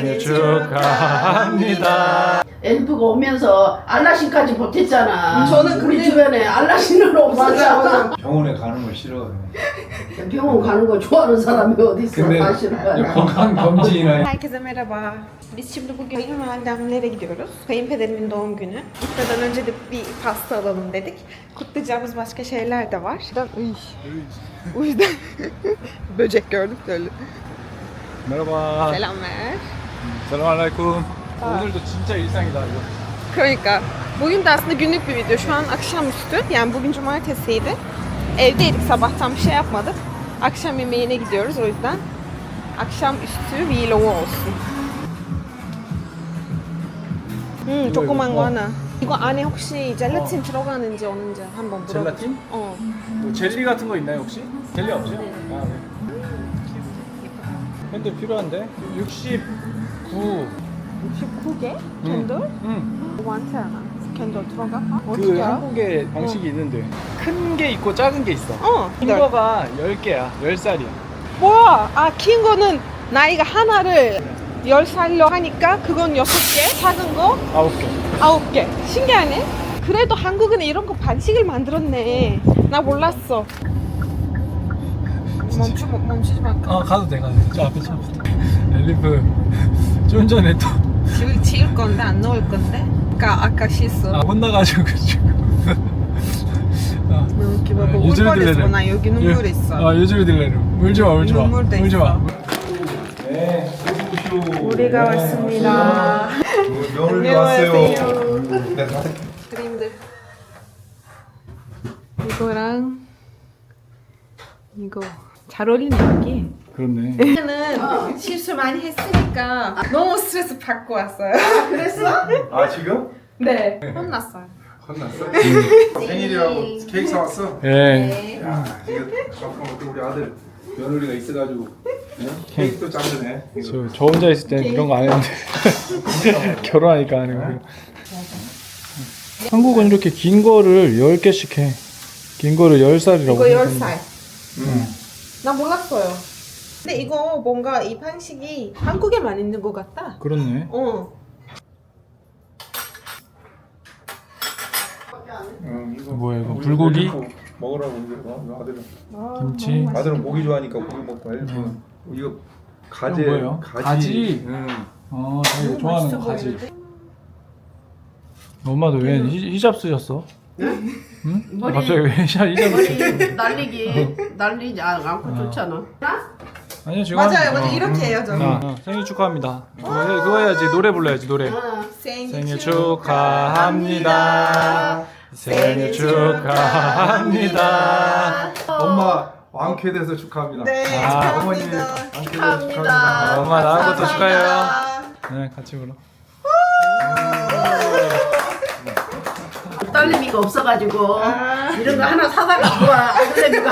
생일 축하합니다. 엘프가 오면서 알라신까지 보탰잖아. 저는 우리 근데- 주변에 알라신은 없었잖아. 병원에 가는 걸 싫어해. 병원 가는 거 좋아하는 사람이 어디 있어? 근데 사실은. 건강 검진이나 Herkese merhaba. Biz şimdi bugün kayınvalidemlere gidiyoruz. Kayınpederimin doğum günü. Gitmeden önce de bir pasta alalım dedik. Kutlayacağımız başka şeyler de var. O yüzden böcek gördük de öyle. merhaba. Selam ver. Selamünaleyküm. 오늘도 진짜 일상이다 이거. Kronika. Bugün de aslında günlük bir video. Şu an akşamüstü. Yani bugün cumartesiydi. Evdeydik, sabahtan bir şey yapmadık. Akşam yemeğine gidiyoruz o yüzden. akşamüstü vlogu olsun. 조그만 거 하나. 이거 안에 혹시 젤라틴 들어가는지 없는지 한번 물어보세요. 젤라틴? 어. 뭐 젤리 같은 거 있나요 혹시? 젤리 없죠? 네. 아, 네. 핸들 필요한데? 69. 69개? 캔들? 응. 많잖아. 캔들 들어가? 그 어떻게 알아? 한국에 방식이 있는데 큰 게 있고 작은 게 있어. 큰 이걸. 거가 10개야. 10살이야. 뭐야? 아, 긴 거는 나이가 하나를 10살로 하니까 그건 6개, 작은 거 9개. 9개. 신기하네. 그래도 한국은 이런 거 반칙을 만들었네. 나 몰랐어. 멈추지 마. 가도 돼. 저 앞에 차. 엘리프 좀 전에 또 지울 건데 안 넣을 건데. 아까 실수. 혼나가지고 이렇게 봐봐. 울 유주리 뻔했어. 딜레르. 나 여기 눈물 있어. 유주리 딜레르. 울지 마. 눈물도 울지 마. 있어. 네. 우리가 왔습니다. 며느리 안녕하세요. 왔어요. 네, 그림들. 이거랑 이거 잘 어울리네 여기. 그렇네. 저는 실수 많이 했으니까 너무 스트레스 받고 왔어요. 그랬어? 아 지금? 네. 혼났어요. 혼났어? 생일이라고 케이크 사왔어? 예. 야 이거 잠깐만 또 우리 아들 며느리가 있어가지고 케이크도 짱드네. 저 혼자 있을 때 이런 거 안 했는데 결혼하니까 하는 거. 한국은 이렇게 긴 거를 10개씩 해. 긴 거를 10살이라고. 이거 10살. 나 몰랐어요. 근데 이거 뭔가 이 방식이 한국에만 있는 것 같다. 그렇네. 이거 뭐야, 이거? 우리 불고기? 애들 먹으라고 이거 아들은 김치. 아들은 고기 좋아하니까 고기 먹고 애들 이거 가지 이건 뭐예요? 가지? 응. 자기가 좋아하는 거 가지. 보이는데? 엄마도 왜 히잡 쓰셨어? 응? 머리- 갑자기 왜 히잡 쓰셨어? 머리 날리지 않고 좋잖아. 아니요 지금 맞아요. 이렇게 해요 저는. 생일 축하합니다. 그거 해야지. 노래 불러야지. 노래. 생일 축하합니다. 생일 축하합니다. 엄마 왕쾌 돼서 축하합니다. 네, 어머니 축하합니다. 왕쾌 돼서 축하합니다. 엄마 나온 것도 축하해요. 네, 같이 불러. 딸내미가 없어가지고 이런 거 하나 사다가 좋아. 딸내미가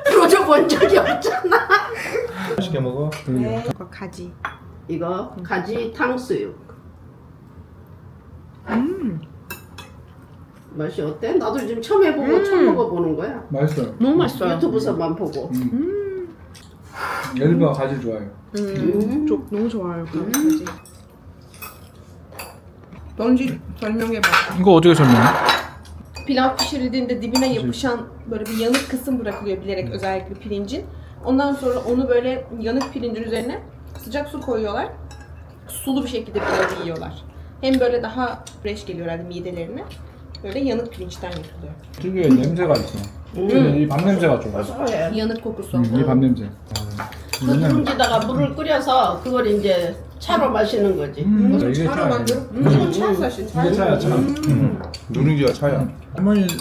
풀어줘 본 적이 없잖아. 맛있게 먹어. 네. 이거 가지. 이거 가지 탕수육. 맛이 어때? 나도 지금 처음 해보고 처음 먹어보는 거야. 맛있어요. 너무 맛있어요. 유튜브서만 보고. 엘리가 가지 좋아해요. 너무 좋아요. 가지. 뭔지 설명해봐. 이거 어떻게 설명해? Pilav pişirildiğinde dibine yapışan böyle bir yanık kısım bırakılıyor bilerek özellikle pirincin. Ondan sonra onu böyle yanık pirincin üzerine sıcak su koyuyorlar. Sulu bir şekilde pilavı yiyorlar. Hem böyle daha fresh geliyor herhalde midelerine. Böyle yanık pirinçten yapılıyor. 특유의 냄새가 있어. 이 밥 냄새가 좋아. 그래. Yanık kokusu. 이 밥 냄새. 그 누룽지다가 물을 끓여서 그걸 이제 차로 마시는 거지. 맞아, 이게 차로 차야. 만들어? 이건 차 사실 차. 이게 차야, 차. 누룽지가 차야.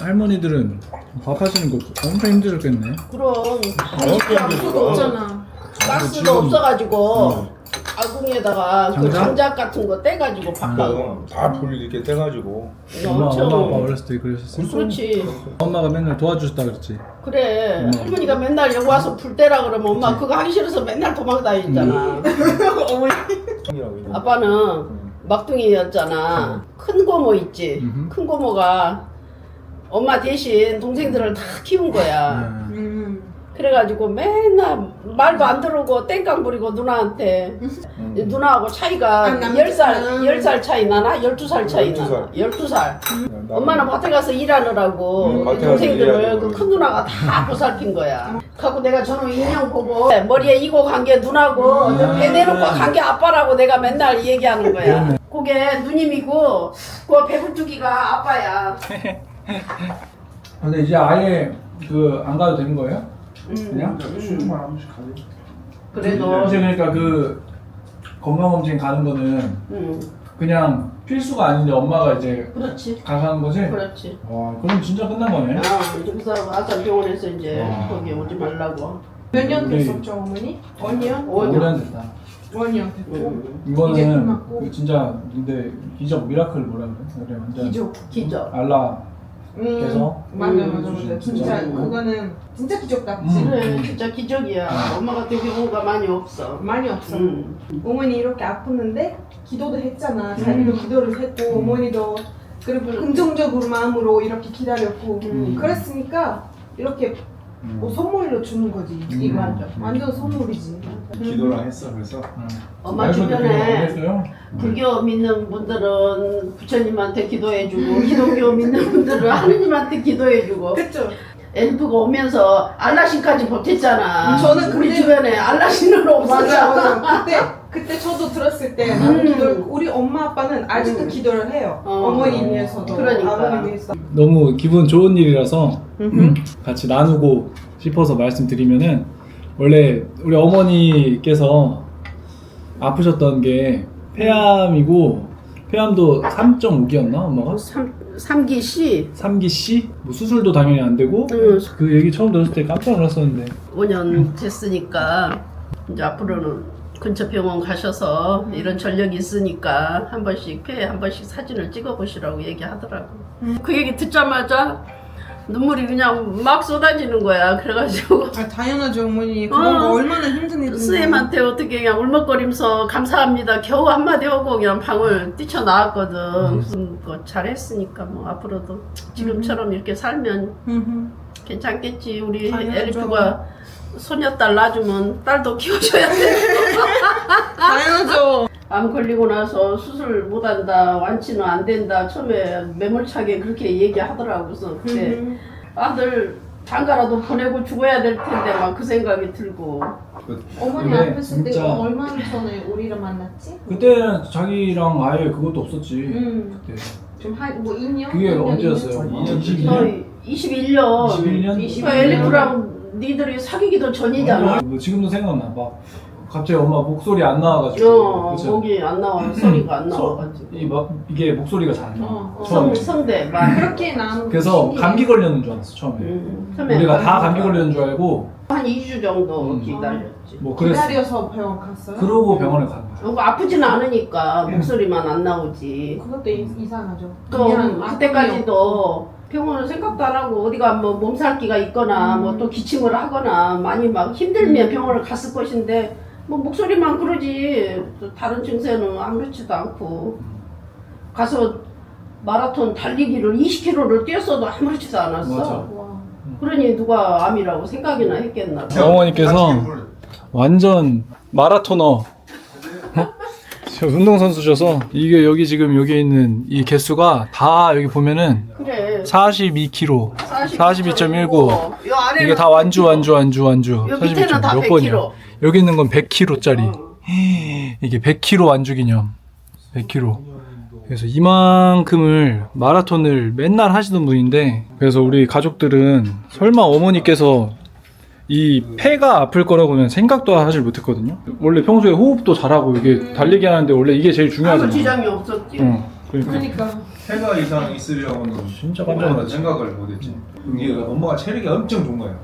할머니들은 밥 하시는 거 엄청 힘들었겠네. 그럼 가스도 없잖아. 가스도 없어가지고 아궁이에다가 그 장작? 장작 같은 거 떼가지고 바꿔. 다불 이렇게 떼가지고. 엄마 아빠 엄청. 어렸을 때 그러셨어. 그렇지. 엄마가 맨날 도와주셨다 그랬지. 그래. 할머니가 맨날 여기 와서 불 떼라 그러면 엄마 그거 하기 싫어서 맨날 도망다니잖아. 아빠는 막둥이였잖아. 큰 고모 있지. 큰 고모가 엄마 대신 동생들을 다 키운 거야. 그래가지고 맨날 말도 안 들어오고 땡깡 부리고 누나한테 누나하고 차이가 아, 남자친구는? 10살 차이 나나? 12살 차이 나나? 12살. 엄마는 밭에 가서 일하느라고 밭에 가서 동생들을 일하려고 그 큰 누나가 다 보살핀 거야. 그래갖고 내가 저놈 인형 보고 머리에 이고 간 게 누나고 배 내놓고 간 게 아빠라고 내가 맨날 얘기하는 거야. 그게 누님이고 그 배불뚝이가 아빠야. 근데 이제 아예 그 안 가도 되는 거예요? 그냥? 수육만 한 번씩 가지. 그래도 이제 그러니까 그 건강검진 가는 거는 그냥 필수가 아닌데 엄마가 이제 그렇지. 가서 하는 거지? 그렇지. 와, 그럼 진짜 끝난 거네. 이제 그 사람 아까 병원에서 이제 와. 거기 오지 말라고. 몇 년 우리- 됐었죠 어머니? 5년? 5년 됐다. 5년 됐고 이제 이거는 끝났고. 그 진짜 근데 기적 미라클 뭐라 그래? 그래 완전 기적. 기적. 알라께서 맞아 맞아 주신 맞아 진짜 진짜. 그거는 진짜 기적답지 그래 진짜 기적이야. 엄마 같은 경우가 많이 없어. 많이 없어 음. 어머니 이렇게 아팠는데 기도도 했잖아 자기도 기도를 했고 어머니도 그리고 긍정적으로 마음으로 이렇게 기다렸고 그랬으니까 이렇게 뭐 선물로 주는 거지 이거 완전 선물이지 기도랑 했어 그래서. 엄마 주변에 했어요? 불교 믿는 분들은 부처님한테 기도해주고 기독교 믿는 분들은 하느님한테 기도해주고 그쵸 엘프가 오면서 알라신까지 보탰잖아. 저는 우리 근데- 주변에 알라신은 맞아 없었잖아. 맞아 그때 저도 들었을 때 나도 기도를 우리 엄마 아빠는 아직도 기도를 해요 어머니 위해서도 그러니까. 아버님 위해서 너무 기분 좋은 일이라서 같이 나누고 싶어서 말씀드리면은 원래 우리 어머니께서 아프셨던 게 폐암이고 폐암도 3.5기였나 엄마가? 3기 씨 3기 C? 뭐 수술도 당연히 안 되고 그 얘기 처음 들었을 때 깜짝 놀랐었는데 5년 됐으니까 이제 앞으로는 근처 병원 가셔서 이런 전력이 있으니까 한 번씩 폐에 한 번씩 사진을 찍어 보시라고 얘기하더라고. 그 얘기 듣자마자 눈물이 그냥 막 쏟아지는 거야. 그래가지고 아 당연하죠 어머니 그런 거 얼마나 힘든 일인데 스님한테 어떻게 그냥 울먹거리면서 감사합니다 겨우 한마디 하고 그냥 방을 뛰쳐나왔거든. 뭐 잘했으니까 뭐 앞으로도 지금처럼 이렇게 살면 괜찮겠지. 우리 당연하죠. 에리프가 소녀딸 낳아주면 딸도 키워줘야 돼. 당연하죠 암 걸리고 나서 수술 못한다, 완치는 안 된다. 처음에 매몰차게 그렇게 얘기하더라고. 그래서 그때 아들 장가라도 보내고 죽어야 될 텐데 막 그 생각이 들고. 어머니 근데 아팠을 때 진짜- 얼마나 전에 우리를 만났지? 그때는 자기랑 아예 그것도 없었지 그때 좀뭐 2년? 그게 2년, 언제였어요? 2년 22년? 21년. 21년? 엘리프랑 니들이 사귀기도 전이잖아. 뭐 지금도 생각나 막 갑자기 엄마 목소리 안 나와가지고 그쵸? 목이 안 나와, 소리가 안 나와가지고. 이게 목소리가 잘 안 나와 처음에 성대 막. 그렇게 나는 그래서 감기 걸렸는 줄 알았어 처음에 처음에 우리가 다 감기 걸렸는 줄 알고 한 2주 정도 기다렸지. 뭐 그랬어 기다려서 병원 갔어요? 그러고 병원에 간 거야 아프지는 않으니까 목소리만 안 나오지. 그것도 이상하죠 또 그냥 그때까지도 병원을 생각도 안 하고 어디가 뭐 몸살기가 있거나 뭐 또 기침을 하거나 많이 막 힘들면 병원을 갔을 것인데 뭐 목소리만 그러지 또 다른 증세는 아무렇지도 않고 가서 마라톤 달리기를 20km를 뛰었어도 아무렇지도 않았어. 맞아. 와. 그러니 누가 암이라고 생각이나 했겠나. 어머니께서 완전 마라토너 운동선수셔서 이게 여기 지금 여기 있는 이 개수가 다 여기 보면은 그래. 42kg 42.19 요 아래는 이게 다 완주 요 42.19 밑에는 다 몇 100kg. 번이야 여기 있는 건 100kg짜리 이게 100kg 완주 기념 100kg 그래서 이만큼을 마라톤을 맨날 하시던 분인데 그래서 우리 가족들은 설마 어머니께서 이 폐가 아플 거라고는 생각도 하질 못했거든요. 원래 평소에 호흡도 잘하고 이게 달리기 하는데 원래 이게 제일 아무 중요하잖아. 지장이 없었지. 응. 그러니까 그러니까 폐가 이상 있으려고는 진짜 깜짝 놀랐지. 생각을 못했지. 이게 엄마가 체력이 엄청 좋은 거예요.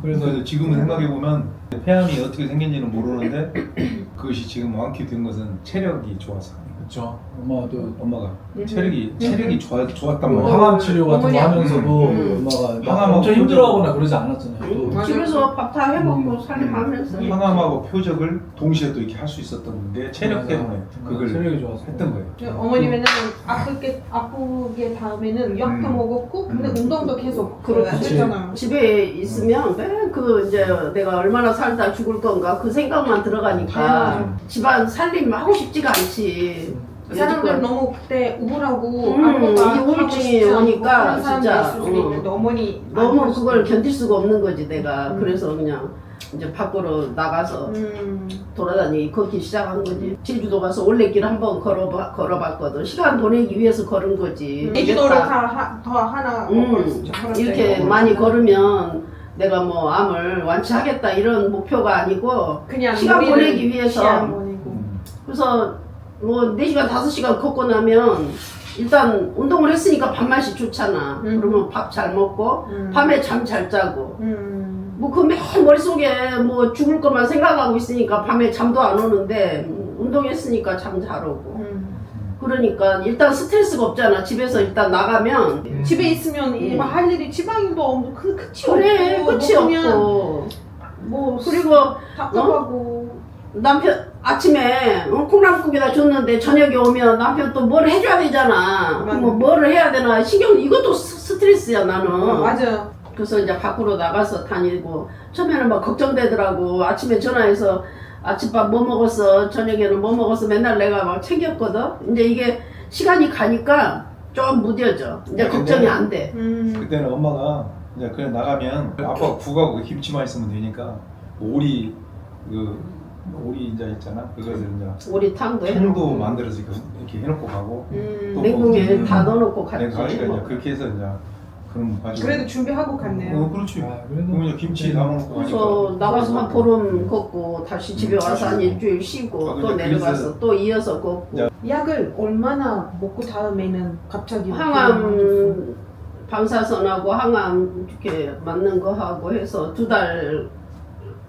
그래서 지금은 생각해 보면 폐암이 어떻게 생긴지는 모르는데 그것이 지금 완쾌된 것은 체력이 좋아서. 그렇죠. 엄마도 엄마가 체력이 좋았단 뭐 말이야. 항암 치료 같은 거 어머니야. 하면서도 엄마가 막 항암하고 엄청 힘들어하거나 그러지 않았잖아요. 또. 맞아요. 집에서 밥 다 해먹고 살림하면서 항암하고 표적을 동시에 또 이렇게 할 수 있었던 게 체력 맞아. 때문에 그걸 체력이 좋아서 했던 거예요. 어머니 맨날 아프게 다음에는 약도 먹었고 근데 운동도 계속 그렇지. 했잖아요. 집에 있으면 맨 그 이제 내가 얼마나 살다 죽을 건가 그 생각만 들어가니까 집안 살림 하고 싶지가 않지. 사람들 여지껏. 너무 그때 우울하고 이 아무것도 안 하고 우울증이 싶지 않고 오니까 그런 사람도 진짜, 있을 수 있는데 어머니 안 너무 그럴 그걸 수도 견딜 수가 없는 거지 내가. 음. 그래서 그냥 이제 밖으로 나가서 있고. 돌아다니기 걷기 시작한 거지. 제주도 가서 올레길 한번 걸어봤거든. 시간 보내기 위해서 걸은 거지. 제주도를 됐다. 더 하나 먹을 수 있죠. 이렇게 많이 걸으면 내가 뭐 암을 완치하겠다 이런 목표가 아니고 그냥 시간 우리는 보내기 위해서. 시간 보내고. 그래서 뭐 4시간 5시간 걷고 나면 일단 운동을 했으니까 밥맛이 좋잖아. 그러면 밥 잘 먹고 밤에 잠 잘 자고 뭐 그 맨 머릿속에 뭐 죽을 것만 생각하고 있으니까 밤에 잠도 안 오는데 운동했으니까 잠 잘 오고 그러니까 일단 스트레스가 없잖아. 집에서 일단 나가면 집에 있으면 할 일이 지방도 끝이 그래 없고 끝이 먹으면 없고 뭐 그리고 답답하고 남편 아침에 콩나물국에다 줬는데 저녁에 오면 남편 또 뭘 해줘야 되잖아. 맞아. 뭐 뭐를 해야 되나 신경 이것도 스트레스야 나는. 맞아. 그래서 이제 밖으로 나가서 다니고 처음에는 막 걱정되더라고. 아침에 전화해서 아침밥 뭐 먹었어, 저녁에는 뭐 먹었어 맨날 내가 막 챙겼거든. 이제 이게 시간이 가니까 좀 무뎌져. 이제 걱정이 안 돼. 그때는 엄마가 이제 그냥 나가면 아빠가 국하고 김치만 있으면 되니까 오리 오리 이제 있잖아. 그것을 이제 오리탕도 탕도 해놓고 만들어서 이렇게 해놓고 가고 또 냉동에 뭐, 다 넣어놓고 네, 같이 가니까 먹고. 이제 그렇게 해서 이제 그럼 가지고 그래도 준비하고 갔네요. 그렇지. 아, 그래도 그럼 이제 김치 담아놓고 그래서 가니까 나가서 한 보름 걷고 다시 집에 와서 한 일주일 쉬고 아, 또 근데 내려가서 또 이어서 걷고 야. 약을 얼마나 먹고 다음에는 갑자기 항암 방사선하고 항암 이렇게 맞는 거 하고 해서 2달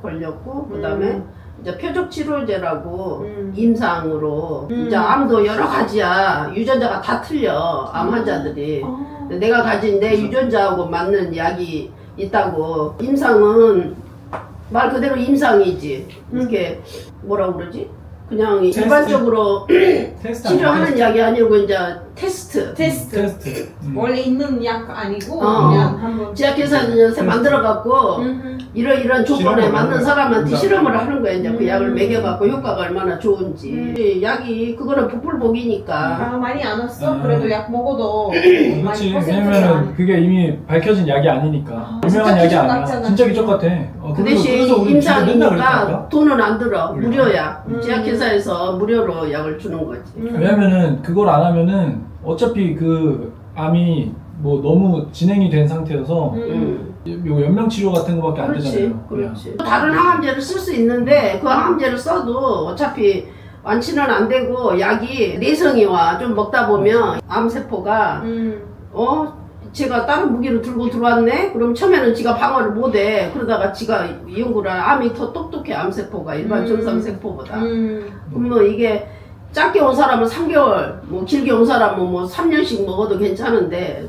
걸렸고 그다음에 이제 표적 치료제라고 임상으로 이제 암도 여러 가지야. 유전자가 다 틀려 암 환자들이. 내가 가진 내 유전자하고 맞는 약이 있다고. 임상은 말 그대로 임상이지. 이렇게 뭐라고 그러지? 그냥 테스트? 일반적으로 테스트 치료하는 약이 아니고 이제 테스트. 테스트. 음. 원래 있는 약 아니고 어. 그냥 한번 제약회사에서 요새 만들어갖고 이런 조건에 실험을 맞는 하는 사람한테 거야. 실험을 하는 거야. 이제 그 약을 먹여갖고 효과가 얼마나 좋은지. 약이 그거는 복불복이니까. 아, 많이 안 왔어? 그래도 약 먹어도 그렇지. 많이 퍼센트가 왜냐면은 안- 그게 이미 밝혀진 약이 아니니까. 진짜 유명한 약이 기적 아니야. 같잖아. 진짜 기적 같아. 그 대신 그래서 우리 집에 맨날 임상이니까 그랬다니까. 돈은 안 들어. 우리가. 무료야. 제약회사에서 무료로 약을 주는 거지. 왜냐면은 그걸 안 하면은 어차피 그 암이 뭐 너무 진행이 된 상태여서 요 연명 치료 같은 거밖에 안 그렇지, 되잖아요. 그렇지. 다른 항암제를 쓸 수 있는데 그 항암제를 써도 어차피 완치는 안 되고 약이 내성이 와. 좀 먹다 보면 암세포가 제가 다른 무기를 들고 들어왔네? 그럼 처음에는 지가 방어를 못해. 그러다가 지가 연구를 암이 더 똑똑해, 암세포가. 일반 정상세포보다. 그러면 이게 짧게 온 사람은 3개월, 뭐 길게 온 사람은 뭐 3년씩 먹어도 괜찮은데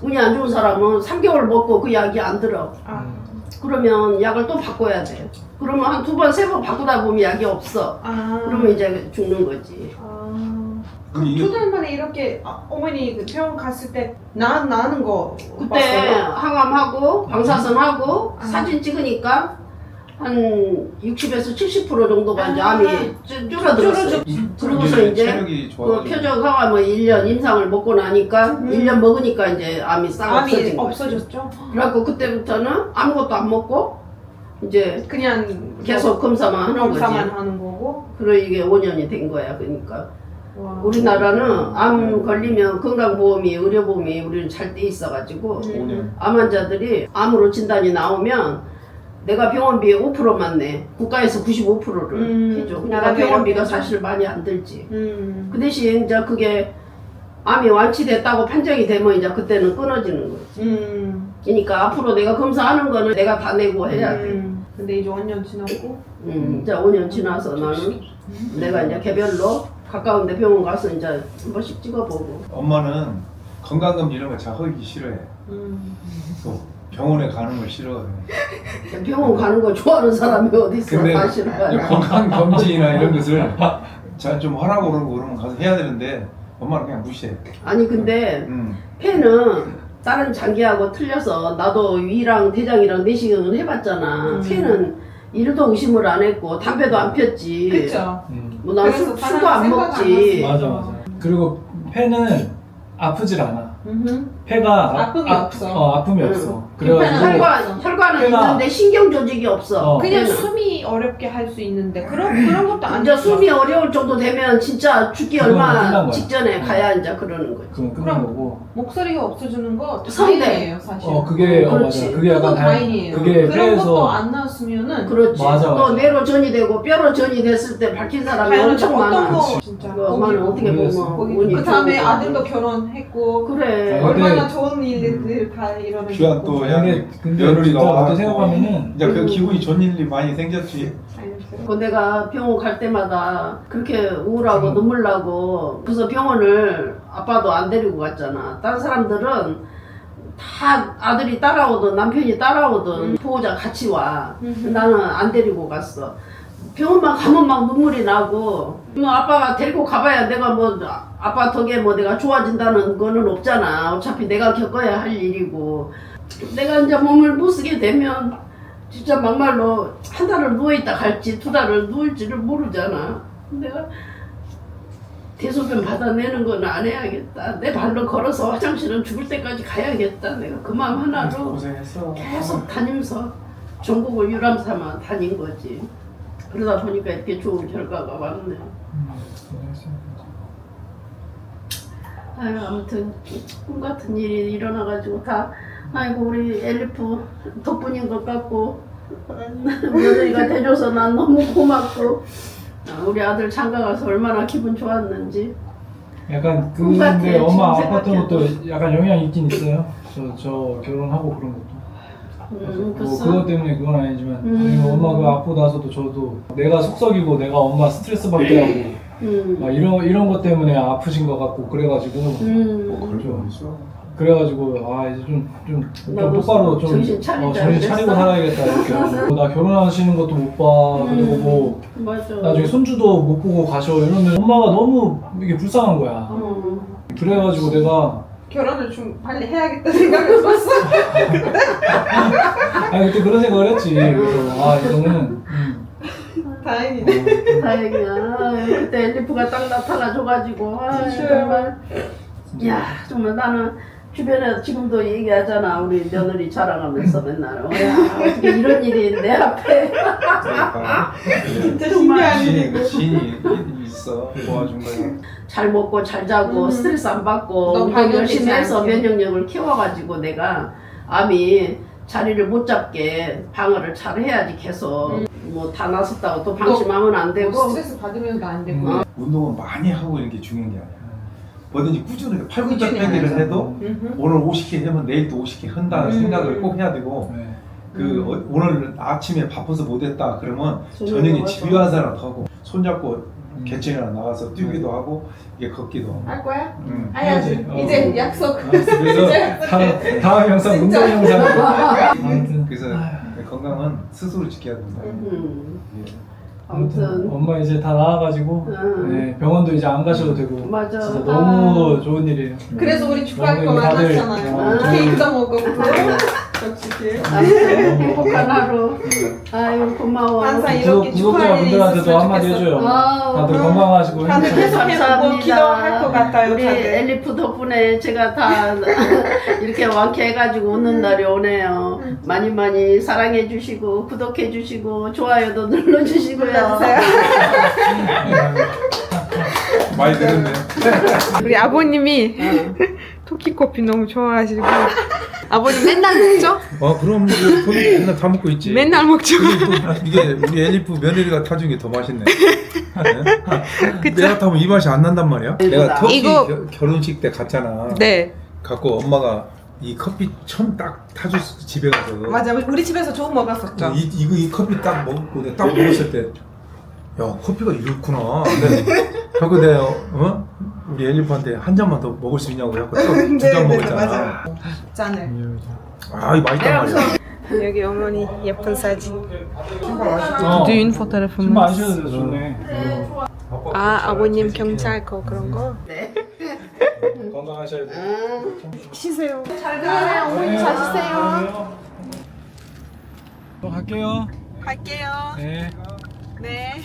운이 안 좋은 사람은 3개월 먹고 그 약이 안 들어. 그러면 약을 또 바꿔야 돼. 그러면 한 2번, 3번 바꾸다 보면 약이 없어. 그러면 이제 죽는 거지. 이게 2달 만에 이렇게 어머니 그 병원 갔을 때 나는 거 그때 봤어요? 항암하고 방사선하고 사진 찍으니까 한 60에서 70% 정도가 이제 암이 줄어들었어. 그러고서 이제 체력이 그 좋아가지고 표적 항암을 1년 임상을 먹고 나니까 1년 먹으니까 이제 암이 싹 암이 없어진 거지. 없어졌죠? 그래갖고 그때부터는 아무것도 안 먹고 이제 그냥 계속 검사만 하는 검사만 거지. 하는 거고. 그래 이게 5년이 된 거야. 그러니까 와. 우리나라는 암 걸리면 건강보험이 의료보험이 우리는 잘 돼 있어가지고 5년. 암 환자들이 암으로 진단이 나오면 내가 병원비 5%만 내. 국가에서 95%를 해줘. 그러니까 나라도 병원비가 이렇게 사실 많이 안 들지. 음. 그 대신 이제 그게 암이 완치됐다고 판정이 되면 이제 그때는 끊어지는 거지. 그러니까 앞으로 내가 검사하는 거는 내가 다 내고 해야 돼. 근데 이제 5년 지났고 이제 5년 지나서 나는 내가 이제 개별로 가까운 데 병원 가서 이제 한 번씩 찍어보고. 엄마는 건강검진 이런 거 잘 하기 싫어해. 또 병원에 가는 걸 싫어해. 병원 가는 거 좋아하는 사람이 어디 있어? 근데 다 싫어해. 건강검진이나 이런 것을 잘 좀 하라고 그러면 가서 해야 되는데 엄마는 그냥 무시해. 아니 근데 음. 폐는 다른 장기하고 틀려서 나도 위랑 대장이랑 내시경을 해봤잖아. 폐는 일도 의심을 안 했고 담배도 안 폈지. 그쵸. 뭐 난 그래서 술도 안 생각 안 먹지. 했어. 맞아. 그리고 폐는 아프질 않아. 음흠. 폐가 아픔이 없어. 아픔이 응. 없어. 폐는 그래가지고 혈관은 폐가- 있는데 신경 조직이 없어. 그냥 폐는. 숨이 어렵게 할 수 있는데 그런 것도 안 이제 좋죠. 숨이 어려울 정도 되면 진짜 죽기 그건 끝난 얼마 거야. 직전에 응. 가야 이제 그러는 거지. 그건 끝난 그럼- 거고. 목소리가 없어지는 거 성대. 다행이에요 사실. 그게 그렇지. 맞아. 그게 약간 그거 다행이에요. 그게 그런 것도 폐에서 안 나왔으면은 그렇지. 맞아, 또 맞아. 뇌로 전이 되고 뼈로 전이 됐을 때 밝힌 사람이 당연하죠. 엄청 어떤 많아. 거 진짜 그 엄마는 어떻게 모르겠어. 보면 운이 그 다음에 좋은 아들도 거지. 결혼했고 그래. 어, 얼마나 좋은 일들 다 이러는 귀한 또 해야 근데 며느리가 진짜 와. 어떻게 생각하면은 이제 그 기분이 좋은 일이 많이 생겼지. 그 내가 병원 갈 때마다 그렇게 우울하고 눈물 나고 그래서 병원을 아빠도 안 데리고 갔잖아. 다른 사람들은 다 아들이 따라오든 남편이 따라오든 보호자 같이 와. 나는 안 데리고 갔어. 병원만 가면 막 눈물이 나고 뭐 아빠가 데리고 가봐야 내가 뭐 아빠 덕에 뭐 내가 좋아진다는 거는 없잖아. 어차피 내가 겪어야 할 일이고 내가 이제 몸을 못 쓰게 되면 진짜 막말로 한 달을 누워있다 갈지 두 달을 누울지를 모르잖아. 내가 대소변 받아내는 건 안 해야겠다. 내 발로 걸어서 화장실은 죽을 때까지 가야겠다. 내가 그 마음 하나로 고생했어. 계속 다니면서 전국을 유람 삼아 다닌 거지. 그러다 보니까 이렇게 좋은 결과가 왔네. 아유, 아무튼 꿈 같은 일이 일어나가지고 다 아이고 우리 엘리프 덕분인 것 같고 며느리가 돼줘서 난 너무 고맙고 우리 아들 장가 가서 얼마나 기분 좋았는지. 약간 꿈 같아, 근데 엄마 지금 아팠던 생각해도. 것도 약간 영향이 있긴 있어요. 저 결혼하고 그런 것도. 뭐 글쎄. 그것 때문에 그건 아니지만 음. 엄마가 그 아프고 나서도 저도 내가 속썩이고 내가 엄마 스트레스 받게 하고 막 이런 것 때문에 아프신 것 같고 그래가지고 그런 있어. 그래가지고 아 이제 좀 나도 똑바로 좀 정신 차리자 정신 차리고 그랬어. 살아야겠다 이렇게 하고 나 결혼하시는 것도 못 봐 그리고 뭐 맞아. 나중에 손주도 못 보고 가셔 이러면 엄마가 너무 이게 불쌍한 거야. 그래가지고 내가 결혼을 좀 빨리 해야겠다 생각했었어. 아니 그때 그런 생각을 했지. 그래서 아 이거는 다행이네. 다행이야. 그때 엘리프가 딱 나타나줘가지고 아 정말 야 정말 나는 주변에 지금도 얘기하잖아. 우리 며느리 자랑하면서 맨날 야 어떻게 이런 일이 내 앞에 그러니까 진짜 신기한 일이고. 신이 있어 도와준 거야. 잘 먹고 잘 자고 스트레스 안 받고 너무 운동 방역되지 열심히 해서 않게. 면역력을 키워가지고 내가 암이 자리를 못 잡게 방어를 잘 해야지 계속 뭐 다 나섰다고 또 방심하면 안 되고 스트레스 받으면도 안 되고. 운동은 많이 하고 이런 게 중요한 게 아니야. 뭐든지 꾸준하게 꾸준히 팔굽혀펴기를 하면서. 해도 음흠. 오늘 50개 하면 내일 또 50개 한다는 생각을 꼭 해야 되고 네. 오늘 아침에 바빠서 못했다 그러면 저녁에 저녁에 와서. 집에 와서라도 하고 손잡고 개천이나 나가서 뛰기도 하고 이게 걷기도 하고. 할 거야? 응. 해야지. 해야지. 이제 약속. 그래서 다음 영상 운동 영상. 아무튼 그래서 건강은 스스로 지켜야 된다. 예. 아무튼 엄마 이제 다 나아가지고 네, 병원도 이제 안 가셔도 되고 맞아. 진짜 너무 좋은 일이에요. 그래서 우리 축하할 거 너무 다들, 많았잖아요. 케이크도 먹고. 아무튼 행복한 하루. 아유 고마워. 항상 이렇게 구독자분들한테도 축하할 한마디 일이 해줘요. 아, 다들 건강하시고 다들 행복하세요. 계속 해보고 기도할 것 같아요. 우리 다들. 엘리프 덕분에 제가 다 이렇게 완쾌해가지고 웃는 날이 오네요. 많이 많이 사랑해 주시고 구독해 주시고 좋아요도 눌러 주시고요. 많이 들었네. 우리 아버님이 토끼커피 너무 좋아하시고 아버님 맨날 먹죠? 그럼 이제 맨날 다 먹고 있지. 맨날 먹죠. 이게 우리 엘리프 며느리가 타준 게 더 맛있네. 내가 타면 이 맛이 안 난단 말이야. 내가 터키 이거- 결혼식 때 갔잖아. 네. 갖고 엄마가 이 커피 처음 딱 타줬어 집에 가서. 맞아. 우리 집에서 좋은 먹었었죠. 이 커피 딱 먹고 내가 딱 먹었을 때, 야 커피가 이렇구나. 자꾸 내가 우리 엘리프한테 한 잔만 더 먹을 수 있냐고 자꾸 두 잔 먹었잖아. 짠을. 아 이거 맛있단 말이야. 여기 어머니 예쁜 사진. 어. düğün 신발 fotoğrafımız. 안 신어도 좋네. 아 아버님 경찰거 그런 거. 건강하셔야 돼. 쉬세요. 잘 가요. 어머니 잘 쉬세요. 또 갈게요. 갈게요. 네. 네.